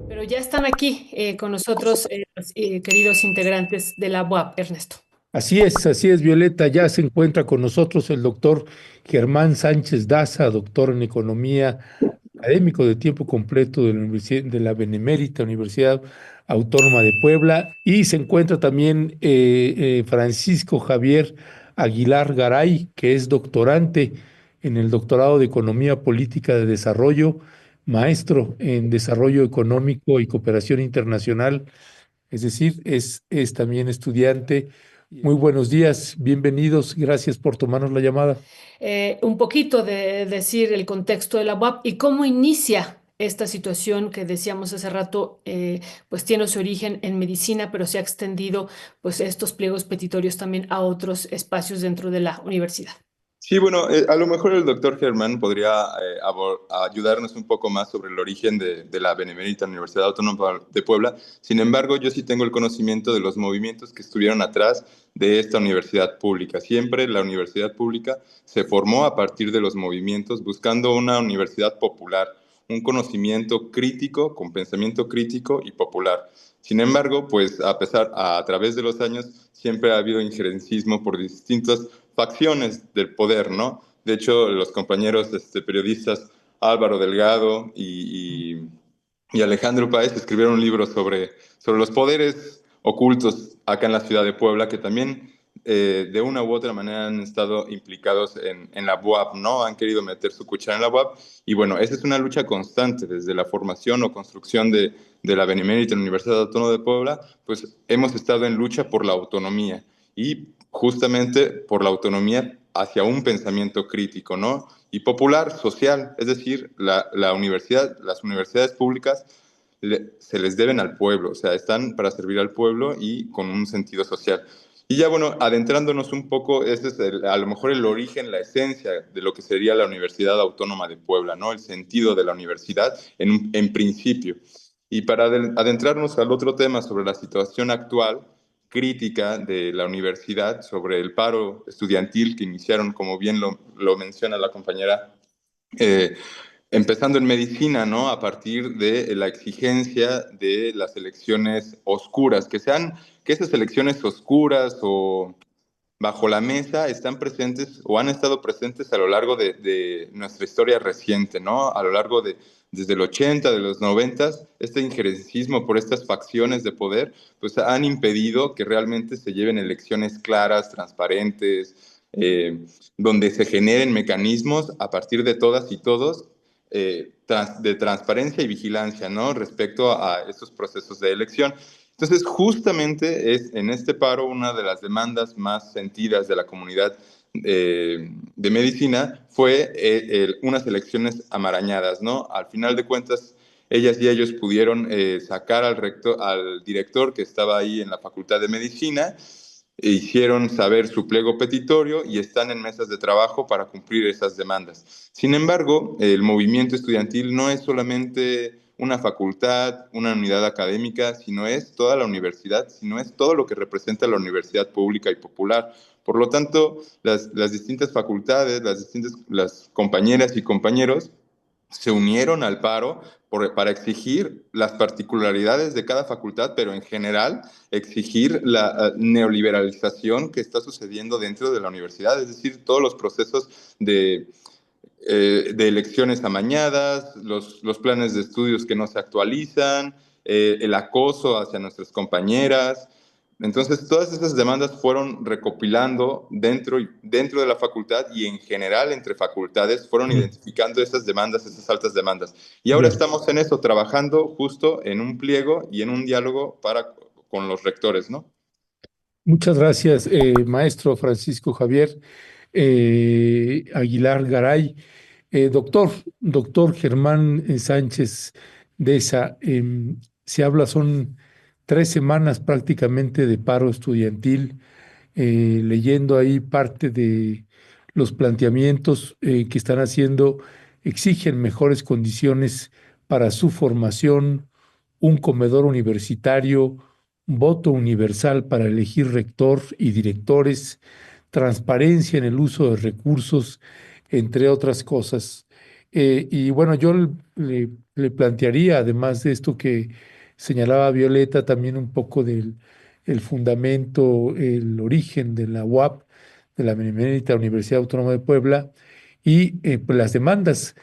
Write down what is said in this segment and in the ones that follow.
Pero ya están aquí con nosotros los queridos integrantes de la UAP, Ernesto. Así es, Violeta. Ya se encuentra con nosotros el doctor Germán Sánchez Daza, doctor en economía, académico de tiempo completo de la de la Benemérita Universidad Autónoma de Puebla. Y se encuentra también Francisco Javier Aguilar Garay, que es doctorante en el doctorado de Economía Política de Desarrollo, maestro en Desarrollo Económico y Cooperación Internacional, es decir, es también estudiante. Muy buenos días, bienvenidos, gracias por tomarnos la llamada. Un poquito de decir el contexto de la UAP y cómo inicia esta situación que decíamos hace rato, pues tiene su origen en medicina, pero se ha extendido pues estos pliegos petitorios también a otros espacios dentro de la universidad. Sí, bueno, a lo mejor el doctor Germán podría ayudarnos un poco más sobre el origen de la Benemérita Universidad Autónoma de Puebla. Sin embargo, yo sí tengo el conocimiento de los movimientos que estuvieron atrás de esta universidad pública. Siempre la universidad pública se formó a partir de los movimientos, buscando una universidad popular, un conocimiento crítico, con pensamiento crítico y popular. Sin embargo, pues a través de los años, siempre ha habido injerencismo por distintas facciones del poder, ¿no? De hecho, los compañeros periodistas Álvaro Delgado y Alejandro Páez escribieron un libro sobre los poderes ocultos acá en la ciudad de Puebla, que también de una u otra manera han estado implicados en la UAP, ¿no? Han querido meter su cuchara en la UAP. Y bueno, esa es una lucha constante desde la formación o construcción de la Benemérita Universidad Autónoma de Puebla, pues hemos estado en lucha por la autonomía y justamente por la autonomía hacia un pensamiento crítico, ¿no? Y popular, social, es decir, la universidad, las universidades públicas se les deben al pueblo, o sea, están para servir al pueblo y con un sentido social. Y ya bueno, adentrándonos un poco, ese es a lo mejor el origen, la esencia de lo que sería la Universidad Autónoma de Puebla, ¿no? El sentido de la universidad en principio. Y para adentrarnos al otro tema sobre la situación actual, crítica de la universidad, sobre el paro estudiantil que iniciaron, como bien lo menciona la compañera, eh, empezando en medicina, ¿no? A partir de la exigencia de las elecciones oscuras, que esas elecciones oscuras o bajo la mesa están presentes o han estado presentes a lo largo de nuestra historia reciente, ¿no? A lo largo desde el 80, de los 90, este injerencismo por estas facciones de poder, pues han impedido que realmente se lleven elecciones claras, transparentes, donde se generen mecanismos a partir de todas y todos de transparencia y vigilancia, ¿no? Respecto a estos procesos de elección. Entonces, justamente es en este paro una de las demandas más sentidas de la comunidad de medicina fue unas elecciones amarañadas, ¿no? Al final de cuentas, ellas y ellos pudieron sacar al director que estaba ahí en la Facultad de Medicina, e hicieron saber su pliego petitorio y están en mesas de trabajo para cumplir esas demandas. Sin embargo, el movimiento estudiantil no es solamente una facultad, una unidad académica, sino es toda la universidad, sino es todo lo que representa la universidad pública y popular. Por lo tanto, las distintas facultades, las compañeras y compañeros se unieron al paro para exigir las particularidades de cada facultad, pero en general exigir la neoliberalización que está sucediendo dentro de la universidad, es decir, todos los procesos de elecciones amañadas, los planes de estudios que no se actualizan, el acoso hacia nuestras compañeras. Entonces, todas esas demandas fueron recopilando dentro de la facultad y en general entre facultades fueron Mm. identificando esas demandas, esas altas demandas. Y ahora Bien, estamos en eso, trabajando justo en un pliego y en un diálogo con los rectores, ¿no? muchas gracias, maestro Francisco Javier Aguilar Garay. Doctor Germán Sánchez Deza, se habla, son 3 semanas prácticamente de paro estudiantil, leyendo ahí parte de los planteamientos que están haciendo, exigen mejores condiciones para su formación, un comedor universitario, voto universal para elegir rector y directores, transparencia en el uso de recursos, entre otras cosas. Y bueno, yo le plantearía, además de esto que señalaba Violeta, también un poco del el fundamento, el origen de la UAP, de la Benemérita Universidad Autónoma de Puebla, y pues las demandas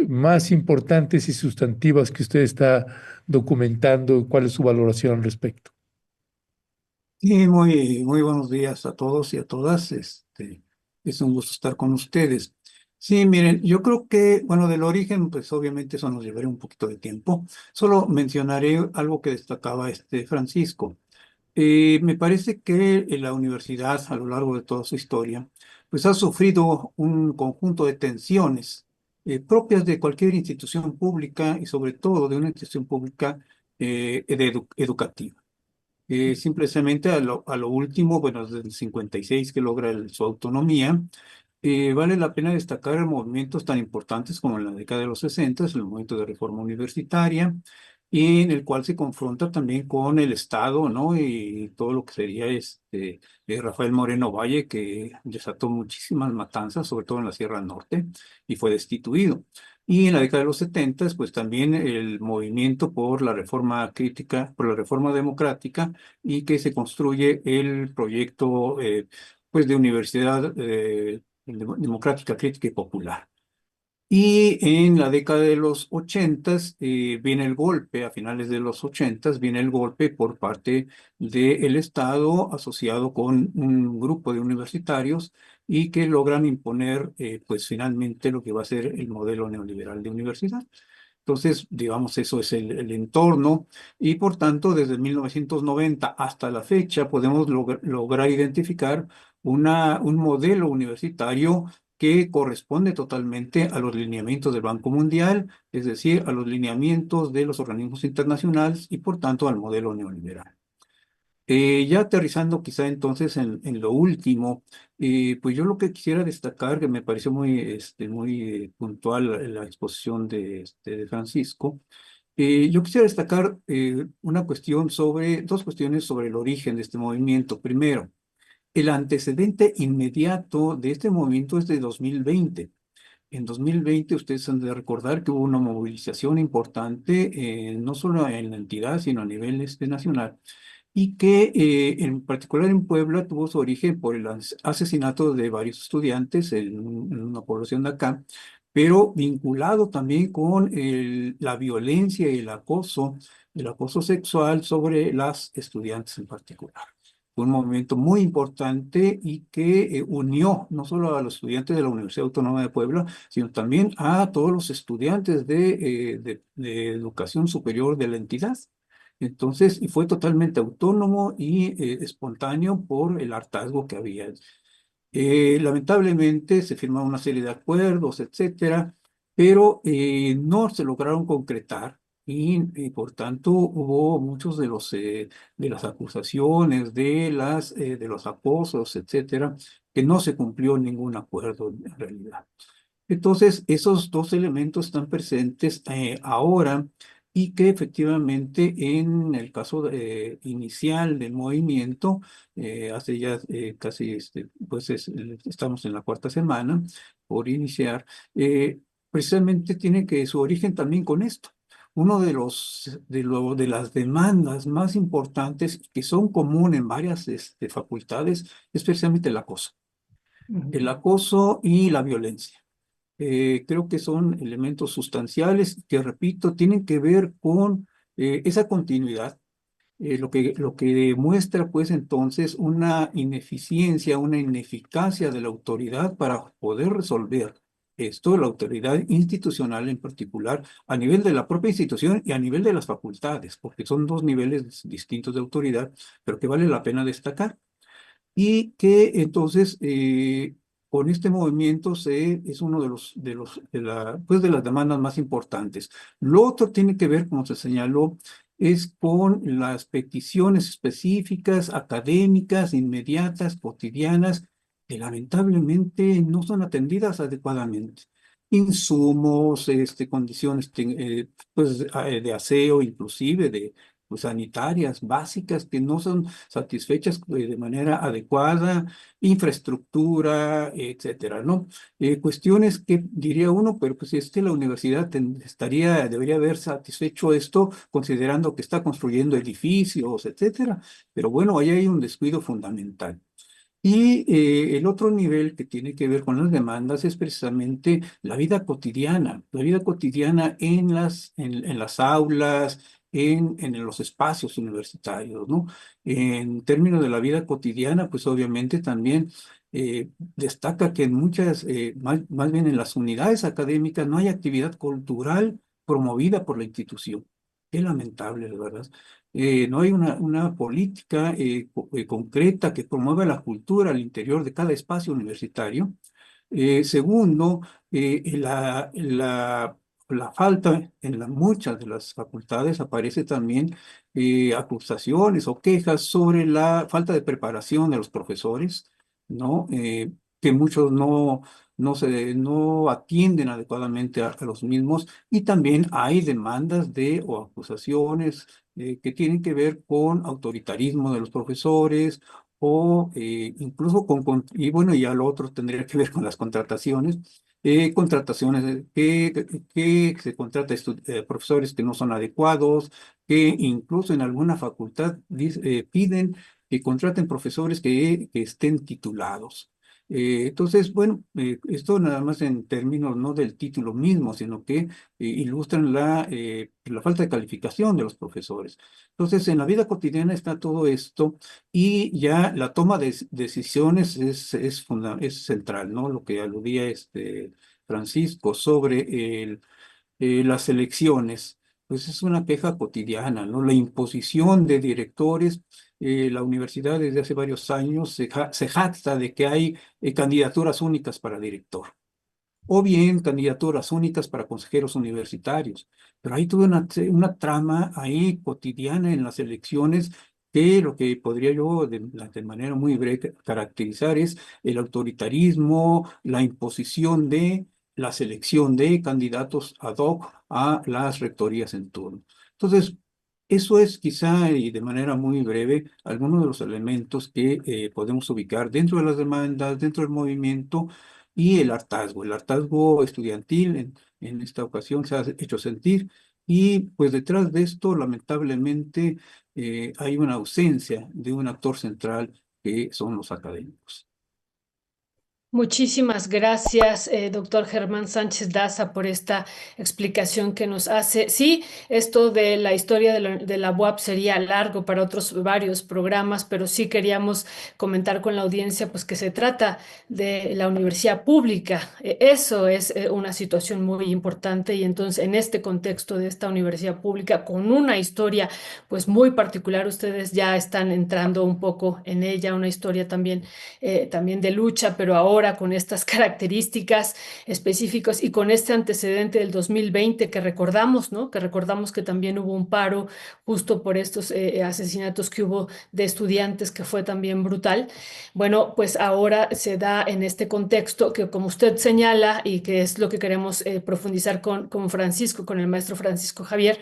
más importantes y sustantivas que usted está documentando. ¿Cuál es su valoración al respecto? Sí, muy buenos días a todos y a todas. Es un gusto estar con ustedes. Sí, miren, yo creo que, bueno, del origen, pues obviamente eso nos llevaría un poquito de tiempo. Solo mencionaré algo que destacaba Francisco. Me parece que la universidad, a lo largo de toda su historia, pues ha sufrido un conjunto de tensiones propias de cualquier institución pública y sobre todo de una institución pública educativa. Simplemente a lo último, bueno, desde el 56 que logra su autonomía, vale la pena destacar movimientos tan importantes como en la década de los 60, el movimiento de reforma universitaria, y en el cual se confronta también con el Estado, ¿no? Y todo lo que sería Rafael Moreno Valle, que desató muchísimas matanzas, sobre todo en la Sierra Norte, y fue destituido. Y en la década de los 70, pues también el movimiento por la reforma crítica, por la reforma democrática, y que se construye el proyecto pues de universidad democrática, crítica y popular. Y en la década de los 80 viene el golpe, a finales de los 80 viene el golpe por parte del Estado asociado con un grupo de universitarios y que logran imponer pues finalmente lo que va a ser el modelo neoliberal de universidad. Entonces, digamos, eso es el entorno y por tanto, desde 1990 hasta la fecha podemos lograr identificar un modelo universitario que corresponde totalmente a los lineamientos del Banco Mundial, es decir, a los lineamientos de los organismos internacionales y por tanto al modelo neoliberal. Ya aterrizando quizá entonces en lo último, pues yo lo que quisiera destacar, que me pareció muy puntual la exposición de Francisco, yo quisiera destacar dos cuestiones sobre el origen de este movimiento. Primero, el antecedente inmediato de este movimiento es de 2020. En 2020 ustedes han de recordar que hubo una movilización importante, no solo en la entidad, sino a nivel nacional, y que en particular en Puebla tuvo su origen por el asesinato de varios estudiantes en una población de acá, pero vinculado también con la violencia y el acoso sexual sobre las estudiantes en particular. Fue un movimiento muy importante y que unió no solo a los estudiantes de la Universidad Autónoma de Puebla, sino también a todos los estudiantes de educación superior de la entidad. Entonces, y fue totalmente autónomo y espontáneo por el hartazgo que había. Lamentablemente se firmaron una serie de acuerdos, etcétera, pero no se lograron concretar y, por tanto hubo muchos de las acusaciones, de los acosos, etcétera, que no se cumplió ningún acuerdo en realidad. Entonces, esos dos elementos están presentes ahora y que efectivamente en el caso inicial del movimiento, hace ya casi, estamos en la cuarta semana por iniciar, precisamente tiene que su origen también con esto. Uno de las demandas más importantes que son comunes en varias facultades es precisamente el acoso y la violencia. Creo que son elementos sustanciales que, repito, tienen que ver con esa continuidad, lo que demuestra, pues, entonces, una ineficiencia, una ineficacia de la autoridad para poder resolver esto, la autoridad institucional en particular, a nivel de la propia institución y a nivel de las facultades, porque son dos niveles distintos de autoridad, pero que vale la pena destacar y que entonces con este movimiento es uno pues de las demandas más importantes. Lo otro tiene que ver, como se señaló, es con las peticiones específicas, académicas, inmediatas, cotidianas, que lamentablemente no son atendidas adecuadamente. Insumos, condiciones pues, de aseo, inclusive pues, sanitarias básicas que no son satisfechas de manera adecuada, infraestructura, etcétera, ¿no? Cuestiones que diría uno, pero pues es que la universidad debería haber satisfecho esto considerando que está construyendo edificios, etcétera. Pero bueno, ahí hay un descuido fundamental. Y el otro nivel que tiene que ver con las demandas es precisamente la vida cotidiana en las aulas, en los espacios universitarios, ¿no? En términos de la vida cotidiana, pues obviamente también destaca que en más bien en las unidades académicas no hay actividad cultural promovida por la institución. Qué lamentable, de verdad. No hay una política concreta que promueva la cultura al interior de cada espacio universitario. Segundo, la falta en muchas de las facultades aparece también acusaciones o quejas sobre la falta de preparación de los profesores, ¿no? Que muchos no atienden adecuadamente a los mismos, y también hay demandas o acusaciones que tienen que ver con autoritarismo de los profesores o incluso y bueno, ya lo otro tendría que ver con las contrataciones, contrataciones que se contrata profesores que no son adecuados, que incluso en alguna facultad piden que contraten profesores que estén titulados. Entonces, bueno, esto nada más en términos no del título mismo, sino que ilustran la falta de calificación de los profesores. Entonces, en la vida cotidiana está todo esto, y ya la toma de decisiones es central, ¿no? Lo que aludía Francisco sobre las elecciones, pues es una queja cotidiana, ¿no? La imposición de directores. La universidad desde hace varios años se jacta de que hay candidaturas únicas para director, o bien candidaturas únicas para consejeros universitarios. Pero hay toda una trama ahí cotidiana en las elecciones, que lo que podría yo de manera muy breve caracterizar es el autoritarismo, la imposición de la selección de candidatos ad hoc a las rectorías en turno. Entonces, eso es quizá, y de manera muy breve, algunos de los elementos que podemos ubicar dentro de las demandas, dentro del movimiento, y el hartazgo estudiantil en esta ocasión se ha hecho sentir, y pues detrás de esto, lamentablemente, hay una ausencia de un actor central que son los académicos. Muchísimas gracias, doctor Germán Sánchez Daza, por esta explicación que nos hace. Sí, esto de la historia de la UAP sería largo para otros varios programas, pero sí queríamos comentar con la audiencia pues que se trata de la universidad pública. Eso es una situación muy importante, y entonces en este contexto de esta universidad pública con una historia pues muy particular, ustedes ya están entrando un poco en ella, una historia también de lucha, pero ahora con estas características específicas y con este antecedente del 2020 que recordamos, ¿no? Que recordamos que también hubo un paro justo por estos asesinatos que hubo de estudiantes, que fue también brutal. Bueno, pues ahora se da en este contexto que, como usted señala, y que es lo que queremos profundizar con Francisco, con el maestro Francisco Javier,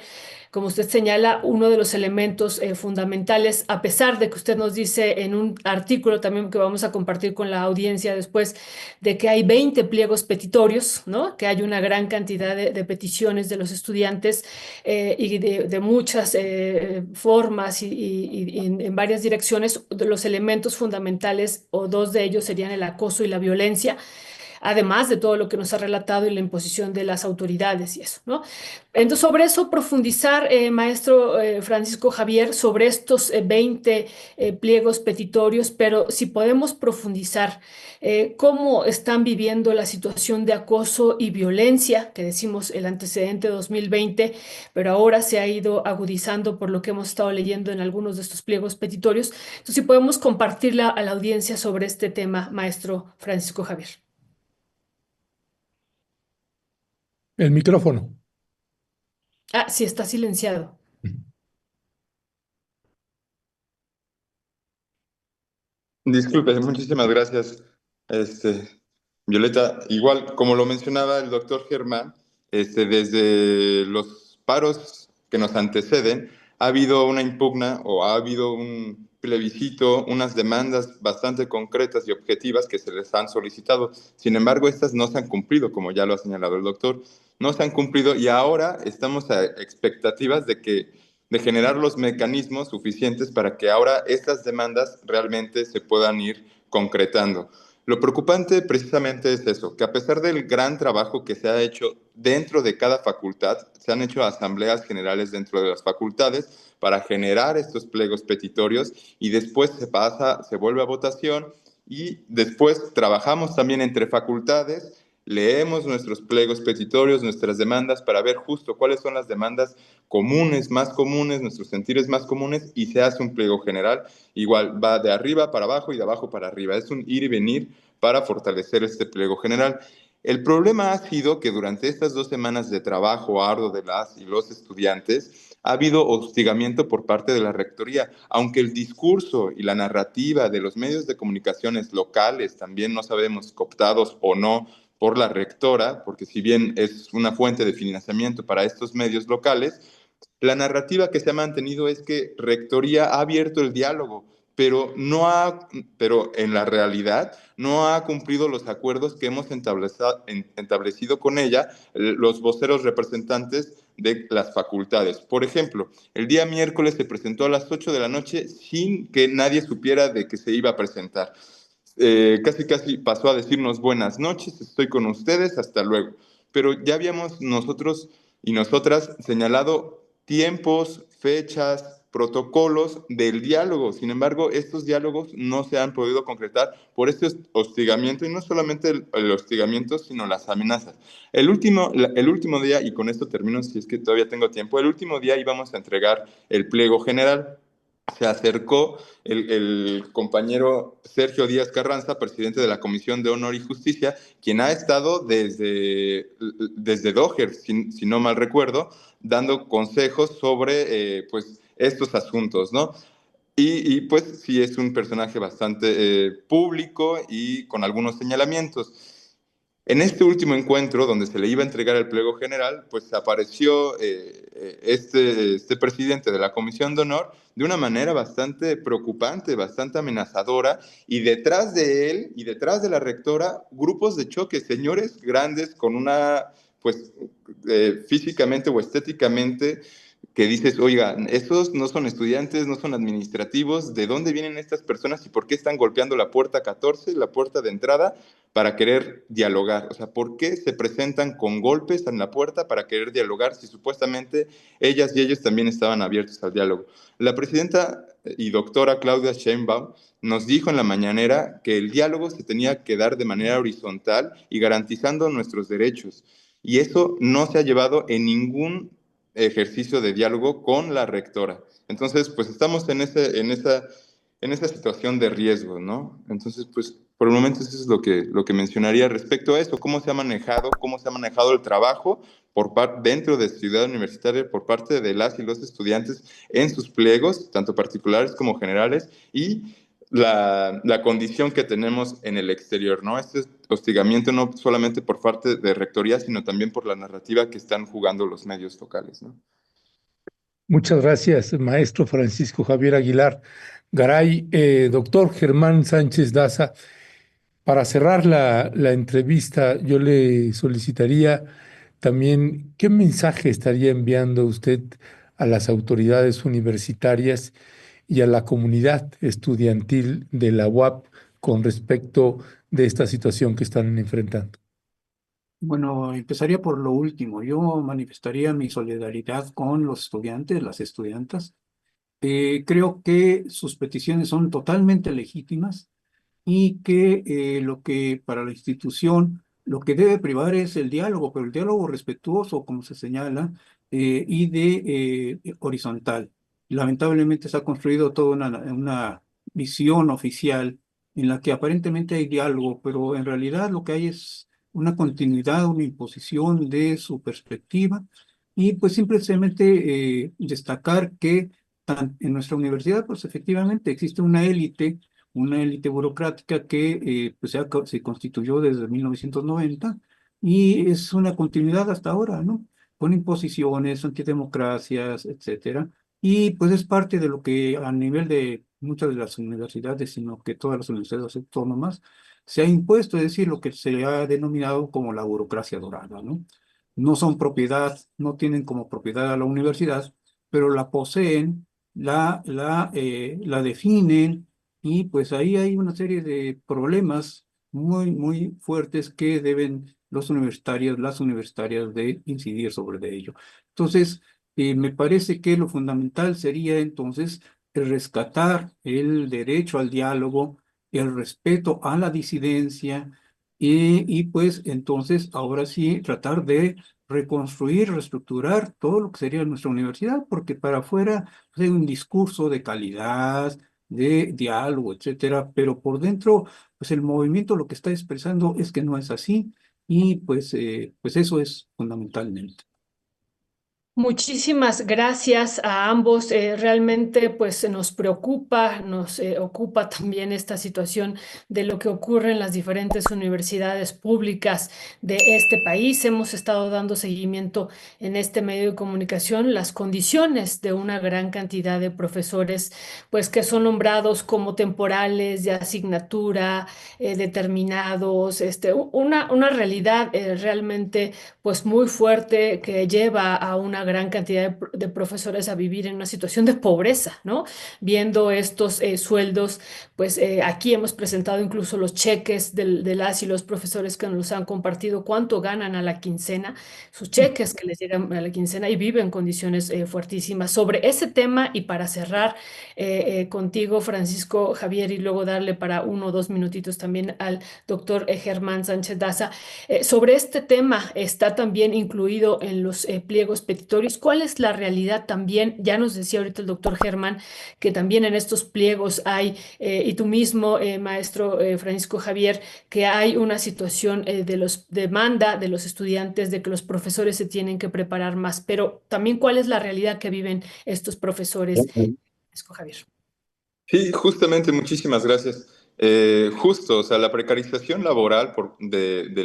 como usted señala, uno de los elementos fundamentales, a pesar de que usted nos dice en un artículo también que vamos a compartir con la audiencia después, de que hay 20 pliegos petitorios, ¿no? Que hay una gran cantidad de peticiones de los estudiantes y de muchas formas y en varias direcciones. Los elementos fundamentales, o dos de ellos, serían el acoso y la violencia, además de todo lo que nos ha relatado y la imposición de las autoridades y eso, ¿no? Entonces, sobre eso profundizar, maestro Francisco Javier, sobre estos 20 pliegos petitorios, pero si podemos profundizar, cómo están viviendo la situación de acoso y violencia, que decimos el antecedente 2020, pero ahora se ha ido agudizando por lo que hemos estado leyendo en algunos de estos pliegos petitorios. Entonces, si podemos compartirla a la audiencia sobre este tema, maestro Francisco Javier. El micrófono. Ah, sí, está silenciado. Disculpe, muchísimas gracias, Violeta. Igual, como lo mencionaba el doctor Germán, desde los paros que nos anteceden, ha habido una impugna o ha habido un plebiscito, unas demandas bastante concretas y objetivas que se les han solicitado. Sin embargo, estas no se han cumplido, como ya lo ha señalado el doctor, no se han cumplido y ahora estamos a expectativas de generar los mecanismos suficientes para que ahora estas demandas realmente se puedan ir concretando. Lo preocupante precisamente es eso, que a pesar del gran trabajo que se ha hecho dentro de cada facultad, se han hecho asambleas generales dentro de las facultades para generar estos pliegos petitorios y después se vuelve a votación y después trabajamos también entre facultades, leemos nuestros pliegos petitorios, nuestras demandas para ver justo cuáles son las demandas comunes, más comunes, nuestros sentires más comunes y se hace un pliego general. Igual va de arriba para abajo y de abajo para arriba. Es un ir y venir para fortalecer este pliego general. El problema ha sido que durante estas 2 semanas de trabajo arduo de las y los estudiantes ha habido hostigamiento por parte de la rectoría, aunque el discurso y la narrativa de los medios de comunicaciones locales también no sabemos cooptados o no por la rectora, porque si bien es una fuente de financiamiento para estos medios locales, la narrativa que se ha mantenido es que Rectoría ha abierto el diálogo, pero en la realidad no ha cumplido los acuerdos que hemos establecido con ella, los voceros representantes de las facultades. Por ejemplo, el día miércoles se presentó a las 8 de la noche sin que nadie supiera de que se iba a presentar. Casi pasó a decirnos buenas noches, estoy con ustedes, hasta luego. Pero ya habíamos nosotros y nosotras señalado tiempos, fechas, protocolos del diálogo. Sin embargo, estos diálogos no se han podido concretar por este hostigamiento, y no solamente el hostigamiento, sino las amenazas. El último día, y con esto termino si es que todavía tengo tiempo, el último día íbamos a entregar el pliego general. Se acercó el compañero Sergio Díaz Carranza, presidente de la Comisión de Honor y Justicia, quien ha estado desde Dogger, si no mal recuerdo, dando consejos sobre pues, estos asuntos, ¿no? Pues sí es un personaje bastante público y con algunos señalamientos. En este último encuentro, donde se le iba a entregar el pliego general, pues apareció este presidente de la Comisión de Honor de una manera bastante preocupante, bastante amenazadora, y detrás de él y detrás de la rectora, grupos de choque, señores grandes con una, pues físicamente o estéticamente, que dices, oiga, esos no son estudiantes, no son administrativos, ¿de dónde vienen estas personas y por qué están golpeando la puerta 14, la puerta de entrada, para querer dialogar? O sea, ¿por qué se presentan con golpes en la puerta para querer dialogar si supuestamente ellas y ellos también estaban abiertos al diálogo? La presidenta y doctora Claudia Sheinbaum nos dijo en la mañanera que el diálogo se tenía que dar de manera horizontal y garantizando nuestros derechos. Y eso no se ha llevado en ningún ejercicio de diálogo con la rectora. Entonces, pues estamos en esa situación de riesgo, ¿no? Entonces, pues por el momento eso es lo que mencionaría respecto a eso, cómo se ha manejado el trabajo dentro de Ciudad Universitaria por parte de las y los estudiantes en sus pliegos, tanto particulares como generales, y la condición que tenemos en el exterior, ¿no? Este hostigamiento no solamente por parte de rectoría, sino también por la narrativa que están jugando los medios locales, ¿no? Muchas gracias, maestro Francisco Javier Aguilar Garay. Doctor Germán Sánchez Daza, para cerrar la entrevista, yo le solicitaría también qué mensaje estaría enviando usted a las autoridades universitarias y a la comunidad estudiantil de la UAP con respecto de esta situación que están enfrentando. Bueno, empezaría por lo último. Yo manifestaría mi solidaridad con los estudiantes, las estudiantas. Creo que sus peticiones son totalmente legítimas y que lo que para la institución lo que debe privar es el diálogo, pero el diálogo respetuoso, como se señala, y de horizontal. Lamentablemente se ha construido toda una visión oficial en la que aparentemente hay diálogo, pero en realidad lo que hay es una continuidad, una imposición de su perspectiva y pues simplemente destacar que en nuestra universidad pues efectivamente existe una élite burocrática que pues se constituyó desde 1990 y es una continuidad hasta ahora, ¿no? Con imposiciones, antidemocracias, etcétera. Y pues es parte de lo que a nivel de muchas de las universidades, sino que todas las universidades autónomas, se ha impuesto, es decir, lo que se ha denominado como la burocracia dorada, ¿no? No son propiedad, no tienen como propiedad a la universidad, pero la poseen, la definen, y pues ahí hay una serie de problemas muy, muy fuertes que deben los universitarios, las universitarias de incidir sobre de ello. Entonces, me parece que lo fundamental sería entonces el rescatar el derecho al diálogo, el respeto a la disidencia y pues entonces ahora sí tratar de reconstruir, reestructurar todo lo que sería nuestra universidad, porque para afuera pues, hay un discurso de calidad, de diálogo, etcétera, pero por dentro pues el movimiento lo que está expresando es que no es así y pues eso es fundamentalmente. Muchísimas gracias a ambos. Realmente pues nos preocupa, nos ocupa también esta situación de lo que ocurre en las diferentes universidades públicas de este país. Hemos estado dando seguimiento en este medio de comunicación las condiciones de una gran cantidad de profesores pues que son nombrados como temporales de asignatura, determinados, una realidad realmente pues muy fuerte que lleva a una gran cantidad de profesores a vivir en una situación de pobreza, ¿no? Viendo estos sueldos, pues aquí hemos presentado incluso los cheques de las y los profesores que nos han compartido cuánto ganan a la quincena, sus cheques que les llegan a la quincena y viven en condiciones fuertísimas. Sobre ese tema y para cerrar contigo, Francisco Javier, y luego darle para 1 o 2 minutitos también al doctor Germán Sánchez Daza. Sobre este tema está también incluido en los pliegos petitorios. ¿Cuál es la realidad también? Ya nos decía ahorita el doctor Germán que también en estos pliegos hay, y tú mismo, maestro Francisco Javier, que hay una situación de los demanda de los estudiantes de que los profesores se tienen que preparar más, pero también cuál es la realidad que viven estos profesores, Francisco Javier. Sí, justamente, muchísimas gracias. Justo, o sea, la precarización laboral de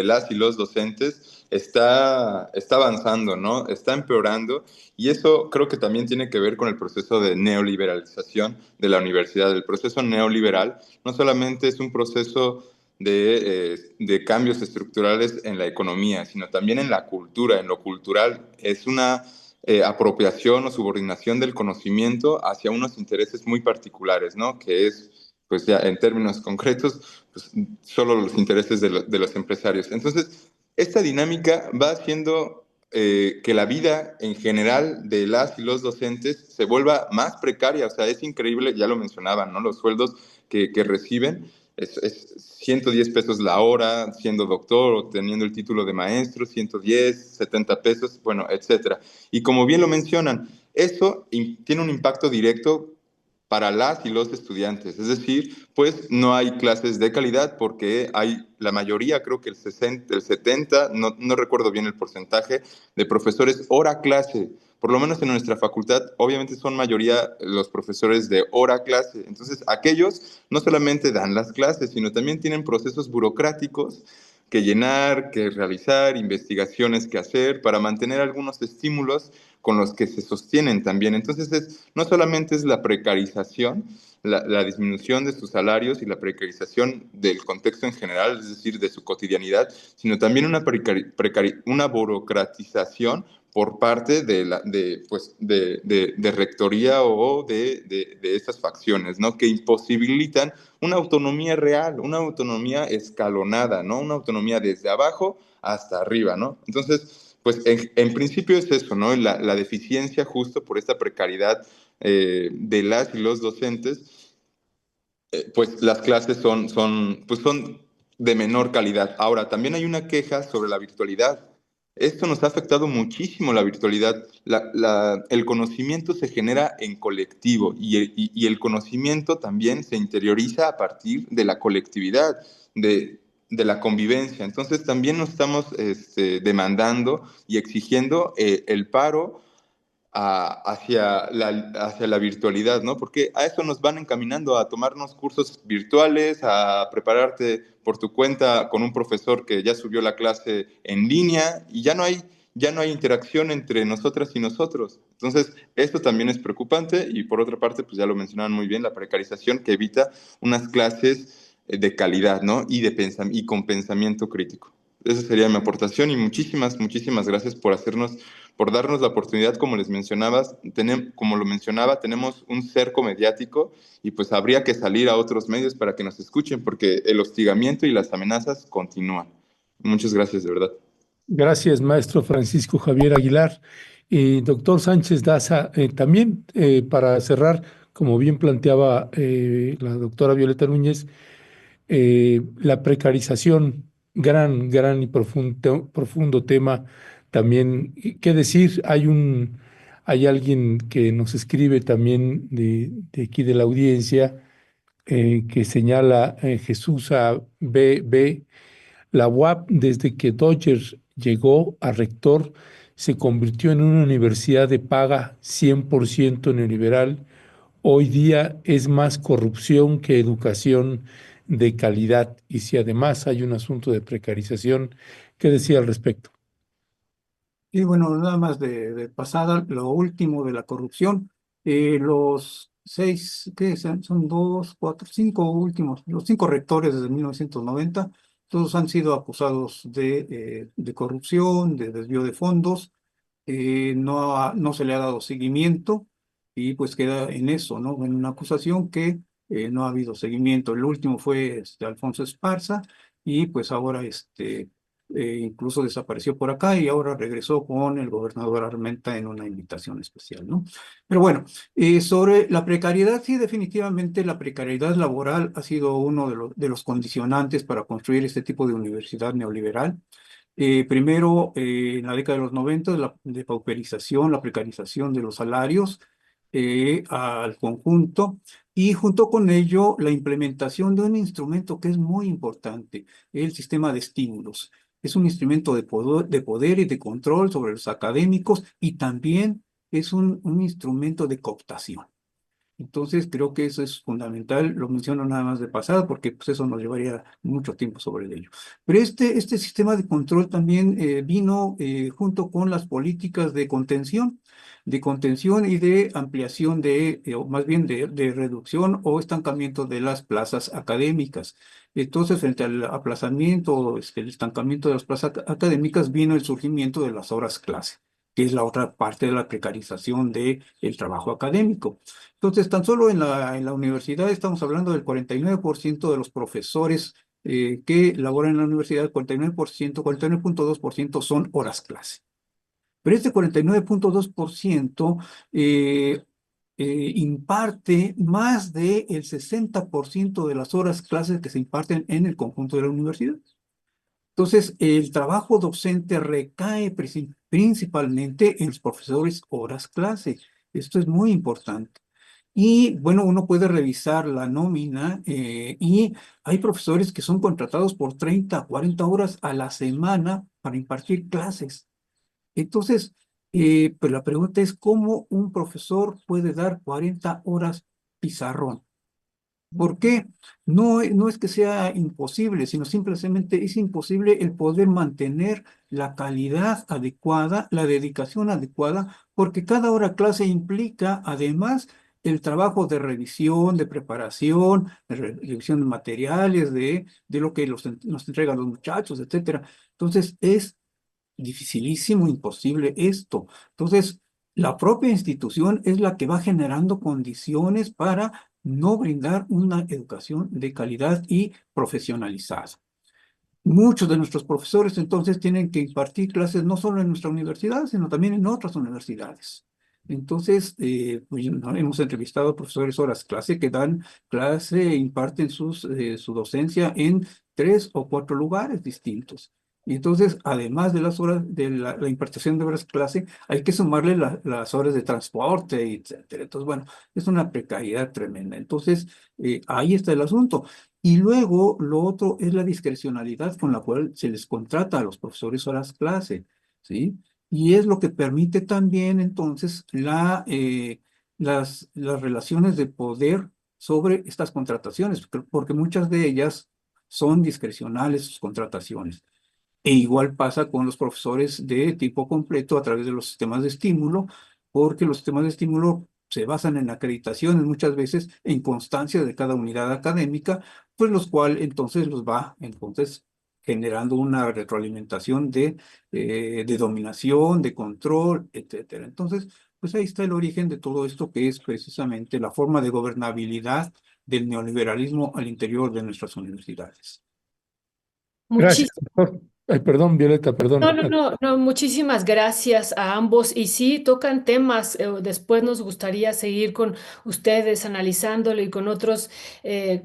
las y los docentes está avanzando, ¿no? Está empeorando y eso creo que también tiene que ver con el proceso de neoliberalización de la universidad. El proceso neoliberal no solamente es un proceso de cambios estructurales en la economía, sino también en la cultura, en lo cultural. Es una apropiación o subordinación del conocimiento hacia unos intereses muy particulares, ¿no? Que es, pues ya en términos concretos, pues, solo los intereses de los empresarios. Entonces, esta dinámica va haciendo que la vida en general de las y los docentes se vuelva más precaria. O sea, es increíble, ya lo mencionaban, ¿no? Los sueldos que reciben es 110 pesos la hora, siendo doctor o teniendo el título de maestro, 110, 70 pesos, bueno, etcétera. Y como bien lo mencionan, eso tiene un impacto directo para las y los estudiantes. Es decir, pues no hay clases de calidad porque hay la mayoría, creo que el 60, el 70, no recuerdo bien el porcentaje, de profesores hora clase. Por lo menos en nuestra facultad, obviamente son mayoría los profesores de hora clase. Entonces, aquellos no solamente dan las clases, sino también tienen procesos burocráticos que llenar, que realizar, investigaciones que hacer para mantener algunos estímulos con los que se sostienen también. Entonces, no solamente es la precarización, la disminución de sus salarios y la precarización del contexto en general, es decir, de su cotidianidad, sino también una burocratización por parte de rectoría o de estas facciones, ¿no? Que imposibilitan una autonomía real, una autonomía escalonada, ¿no? Una autonomía desde abajo hasta arriba, ¿no? Entonces, pues en principio es eso, ¿no? La deficiencia justo por esta precariedad de las y los docentes, pues las clases son de menor calidad. Ahora, también hay una queja sobre la virtualidad. Esto nos ha afectado muchísimo la virtualidad. El conocimiento se genera en colectivo y el conocimiento también se interioriza a partir de la colectividad, de la convivencia. Entonces también nos estamos demandando y exigiendo el paro hacia la virtualidad, ¿no? Porque a eso nos van encaminando, a tomarnos cursos virtuales, a prepararte por tu cuenta con un profesor que ya subió la clase en línea y ya no hay interacción entre nosotras y nosotros. Entonces, esto también es preocupante y por otra parte, pues ya lo mencionaban muy bien, la precarización que evita unas clases de calidad, ¿no? Y con pensamiento crítico. Esa sería mi aportación y muchísimas, muchísimas gracias por darnos la oportunidad, como les mencionabas, como lo mencionaba, tenemos un cerco mediático y pues habría que salir a otros medios para que nos escuchen porque el hostigamiento y las amenazas continúan. Muchas gracias, de verdad. Gracias, maestro Francisco Javier Aguilar. Y doctor Sánchez Daza, también para cerrar, como bien planteaba la doctora Violeta Núñez, la precarización, gran y profundo tema. También, ¿qué decir? Hay alguien que nos escribe también de aquí de la audiencia que señala Jesús a B. La UAP, desde que Dodger llegó a rector, se convirtió en una universidad de paga 100% neoliberal. Hoy día es más corrupción que educación de calidad. Y si además hay un asunto de precarización, ¿qué decía al respecto? Y bueno, nada más de pasada, lo último de la corrupción, los seis, ¿qué son? Son dos, cuatro, cinco últimos, los cinco rectores desde 1990, todos han sido acusados de corrupción, de desvío de fondos, no se le ha dado seguimiento y pues queda en eso, ¿no? En una acusación que no ha habido seguimiento. El último fue Alfonso Esparza y pues ahora incluso desapareció por acá y ahora regresó con el gobernador Armenta en una invitación especial, ¿no? Pero bueno, sobre la precariedad, sí, definitivamente la precariedad laboral ha sido uno de los condicionantes para construir este tipo de universidad neoliberal. Primero, en la década de los 90, la depauperización, la precarización de los salarios al conjunto y junto con ello la implementación de un instrumento que es muy importante, el sistema de estímulos. Es un instrumento de poder y de control sobre los académicos y también es un instrumento de cooptación. Entonces, creo que eso es fundamental, lo menciono nada más de pasada porque pues, eso nos llevaría mucho tiempo sobre ello. Pero este sistema de control también vino junto con las políticas de contención y de ampliación o más bien de reducción o estancamiento de las plazas académicas. Entonces, frente al aplazamiento, el estancamiento de las plazas académicas, vino el surgimiento de las horas clase, que es la otra parte de la precarización del trabajo académico. Entonces, tan solo en la universidad estamos hablando del 49% de los profesores que laboran en la universidad, 49%, 49,2% son horas clase. Pero este 49,2% eh, imparte más del 60% de las horas clases que se imparten en el conjunto de la universidad. Entonces, el trabajo docente recae principalmente en los profesores horas clase. Esto es muy importante. Y bueno, uno puede revisar la nómina y hay profesores que son contratados por 30, 40 horas a la semana para impartir clases. Entonces, pues la pregunta es, ¿cómo un profesor puede dar 40 horas pizarrón? ¿Por qué? No es que sea imposible, sino simplemente es imposible el poder mantener la calidad adecuada, la dedicación adecuada, porque cada hora clase implica además el trabajo de revisión, de preparación, de revisión de materiales, de lo que nos entregan los muchachos, etcétera. Entonces es dificilísimo, imposible esto. Entonces, la propia institución es la que va generando condiciones para no brindar una educación de calidad y profesionalizada. Muchos de nuestros profesores entonces tienen que impartir clases no solo en nuestra universidad, sino también en otras universidades. Entonces, pues, ¿no? Hemos entrevistado profesores horas clase que dan clase, imparten su docencia en 3 o 4 lugares distintos. Y entonces, además de las horas de la impartición de horas clase, hay que sumarle las horas de transporte, etcétera. Entonces, bueno, es una precariedad tremenda. Entonces, ahí está el asunto. Y luego lo otro es la discrecionalidad con la cual se les contrata a los profesores horas clase, ¿sí? Y es lo que permite también entonces las relaciones de poder sobre estas contrataciones, porque muchas de ellas son discrecionales sus contrataciones. E igual pasa con los profesores de tiempo completo a través de los sistemas de estímulo, porque los sistemas de estímulo se basan en acreditaciones muchas veces, en constancia de cada unidad académica, pues los cuales entonces los va entonces generando una retroalimentación de dominación, de control, etcétera. Entonces, pues ahí está el origen de todo esto, que es precisamente la forma de gobernabilidad del neoliberalismo al interior de nuestras universidades. Gracias, Muchísimas. doctor. Ay, perdón, Violeta, No, perdón. no, no, no, muchísimas gracias a ambos. Y sí, tocan temas. Después nos gustaría seguir con ustedes analizándolo y con otros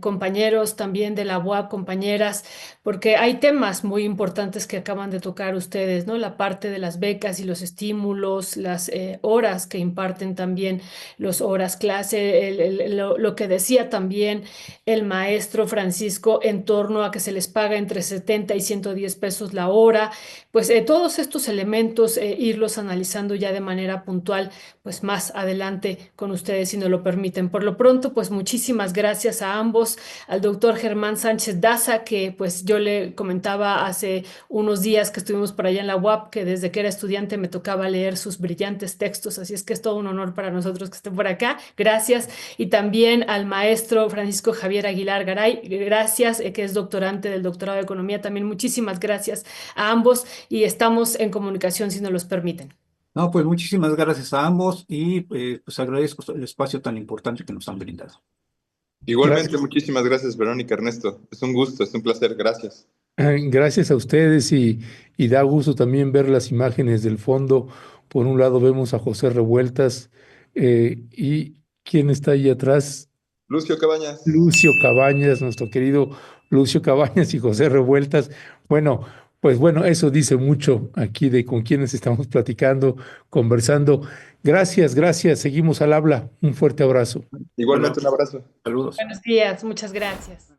compañeros también de la UAP, compañeras, porque hay temas muy importantes que acaban de tocar ustedes, ¿no? La parte de las becas y los estímulos, las horas que imparten también, los horas clase, lo que decía también el maestro Francisco en torno a que se les paga entre 70 y 110 pesos la hora, pues todos estos elementos, irlos analizando ya de manera puntual, pues más adelante con ustedes, si nos lo permiten. Por lo pronto, pues muchísimas gracias a ambos, al doctor Germán Sánchez Daza, que pues yo le comentaba hace unos días que estuvimos por allá en la UAP, que desde que era estudiante me tocaba leer sus brillantes textos, así es que es todo un honor para nosotros que estén por acá. Gracias. Y también al maestro Francisco Javier Aguilar Garay, gracias, que es doctorante del doctorado de Economía, también muchísimas gracias a ambos y estamos en comunicación si nos los permiten. No, pues muchísimas gracias a ambos y pues agradezco el espacio tan importante que nos han brindado. Igualmente, Gracias. muchísimas gracias, Verónica, Ernesto. Es un gusto, es un placer. Gracias. Gracias a ustedes y da gusto también ver las imágenes del fondo. Por un lado vemos a José Revueltas y ¿quién está ahí atrás? Lucio Cabañas. Lucio Cabañas, nuestro querido Lucio Cabañas y José Revueltas. Bueno, pues bueno, eso dice mucho aquí de con quienes estamos platicando, conversando. Gracias, gracias. Seguimos al habla. Un fuerte abrazo. Igualmente, Hola, un abrazo. saludos. Buenos días, muchas gracias.